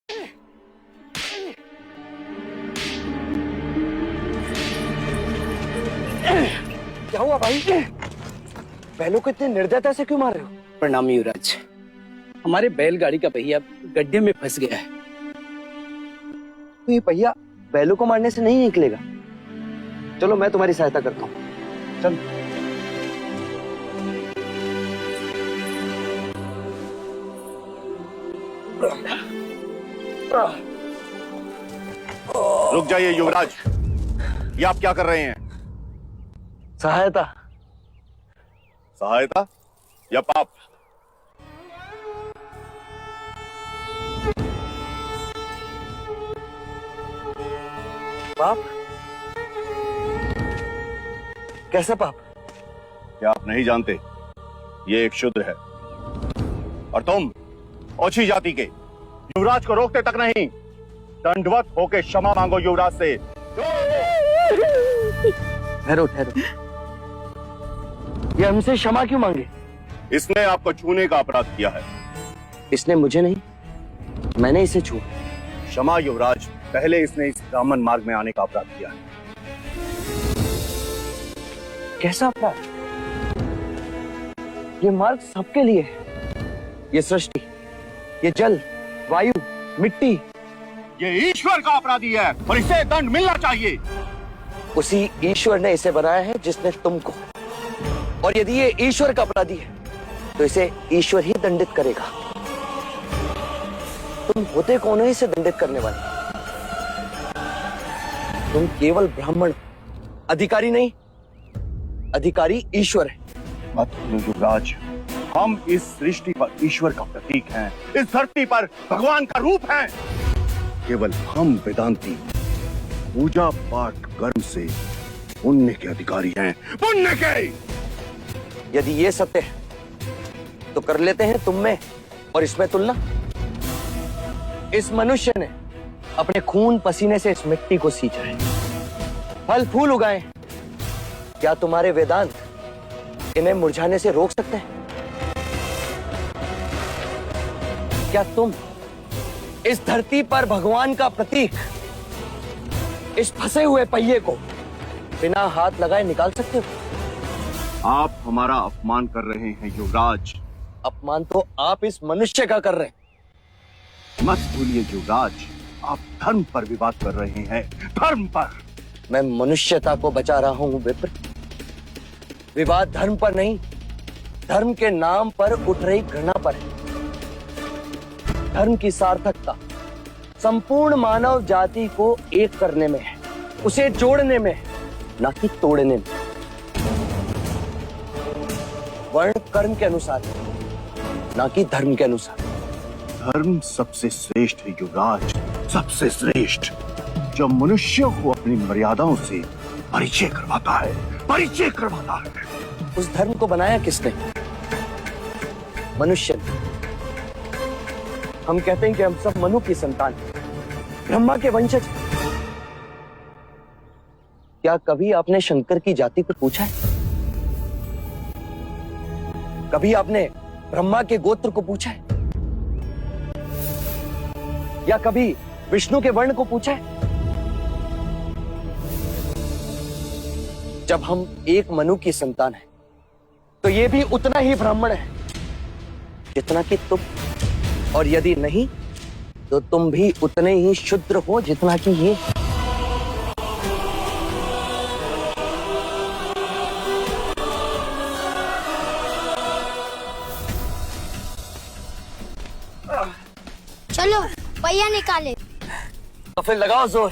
क्या हुआ भाई? बैलों को इतने निर्दयता से क्यों मार रहे हो? प्रणाम युवराज, हमारे बैलगाड़ी का पहिया गड्ढे में फंस गया है। तो ये पहिया बैलों को मारने से नहीं निकलेगा। चलो मैं तुम्हारी सहायता करता हूँ। चलो। रुक जाइए युवराज, ये आप क्या कर रहे हैं? सहायता। सहायता या पाप? पाप? कैसा पाप? क्या आप नहीं जानते? ये एक शूद्र है और तुम ओछी जाति के युवराज को रोकते तक नहीं, दंडवत होके क्षमा मांगो युवराज से। ठहरो ठहरो, ये हमसे क्षमा क्यों मांगे? इसने आपको छूने का अपराध किया है। इसने मुझे नहीं, मैंने इसे छुआ। क्षमा युवराज, पहले इसने इस ब्राह्मण मार्ग में आने का अपराध किया है। कैसा अपराध? ये मार्ग सबके लिए है। ये सृष्टि, ये जल, वायु, मिट्टी, ये ईश्वर का अपराधी है और इसे दंड मिलना चाहिए। उसी ईश्वर ने इसे बनाया है जिसने तुमको। और यदि ये ईश्वर का अपराधी है तो इसे ईश्वर ही दंडित करेगा। तुम होते कौन हो इसे दंडित करने वाले? तुम केवल ब्राह्मण, अधिकारी नहीं। अधिकारी ईश्वर है। मत भूलो युवराज, हम इस सृष्टि पर ईश्वर का प्रतीक हैं, इस धरती पर भगवान का रूप हैं। केवल हम वेदांती पूजा पाठ कर्म से पुण्य के अधिकारी हैं, पुण्य के। यदि ये सत्य है तो कर लेते हैं तुम में और इसमें तुलना। इस मनुष्य ने अपने खून पसीने से इस मिट्टी को सींचा है, फल फूल उगाए। क्या तुम्हारे वेदांत इन्हें मुरझाने से रोक सकते हैं? क्या तुम इस धरती पर भगवान का प्रतीक, इस फंसे हुए पहिए को बिना हाथ लगाए निकाल सकते हो? आप हमारा अपमान कर रहे हैं युवराज। अपमान तो आप इस मनुष्य का कर रहे हैं। मत भूलिए युवराज, आप धर्म पर विवाद कर रहे हैं, धर्म पर। मैं मनुष्यता को बचा रहा हूं विप्र। विवाद धर्म पर नहीं, धर्म के नाम पर उठ रही घृणा पर है। धर्म की सार्थकता संपूर्ण मानव जाति को एक करने में है, उसे जोड़ने में है, ना कि तोड़ने में। वर्ण कर्म के अनुसार, ना कि धर्म के अनुसार। धर्म सबसे श्रेष्ठ है युवराज, सबसे श्रेष्ठ, जो मनुष्य को अपनी मर्यादाओं से परिचय करवाता है, परिचय करवाता है। उस धर्म को बनाया किसने? मनुष्य ने। हम कहते हैं कि हम सब मनु की संतान हैं, ब्रह्मा के वंशज। क्या कभी आपने शंकर की जाति को पूछा है? कभी आपने ब्रह्मा के गोत्र को पूछा है? या कभी विष्णु के वर्ण को पूछा है? जब हम एक मनु की संतान हैं, तो ये भी उतना ही ब्राह्मण है जितना कि तुम। और यदि नहीं तो तुम भी उतने ही शूद्र हो जितना कि ये। चलो पहिया निकाले। तो फिर लगाओ जोर।